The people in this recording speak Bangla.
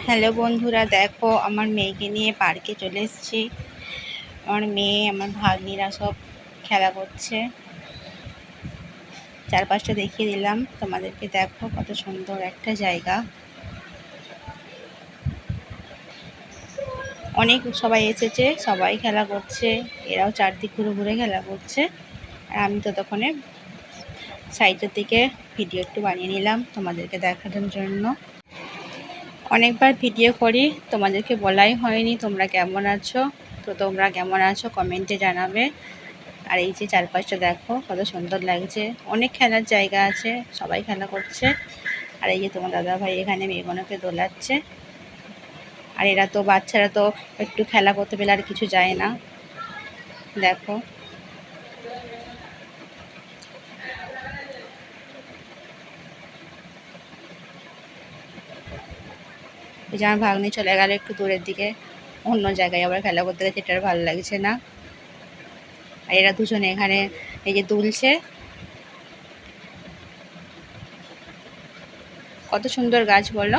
হ্যালো বন্ধুরা, দেখো আমার মেয়েকে নিয়ে পার্কে চলে এসেছি। আমার মেয়ে, আমার ভাগ্নিরা সব খেলা করছে। চারপাশটা দেখিয়ে দিলাম তোমাদেরকে। দেখো কত সুন্দর একটা জায়গা। অনেক সবাই এসেছে, সবাই খেলা করছে। এরাও চারদিক ঘুরে ঘুরে খেলা করছে। আর আমি ততক্ষণে সাইডের দিকে ভিডিও একটু বানিয়ে নিলাম তোমাদেরকে দেখানোর জন্য। অনেকবার ভিডিও করি, তোমাদেরকে বলাই হয়নি তোমরা কেমন আছো। তো তোমরা কেমন আছো কমেন্টে জানাবে। আর এই যে চারপাশটা দেখো কত সুন্দর লাগছে। অনেক খেলার জায়গা আছে, সবাই খেলা করছে। আর এই যে তোমার দাদাভাই এখানে মেয়েগুলোকে দোলাচ্ছে। আর এরা তো বাচ্চারা তো একটু খেলা করতে পেলে আর কিছু যায় না। দেখো এই যে আমার ভাগ্নি চলে গেল একটু দূরের দিকে, অন্য জায়গায় আবার খেলা করতে গেছে। এটা আর ভালো লাগছে না। আর এরা দুজনে এখানে এই যে দুলছে। কত সুন্দর গাছ বলো।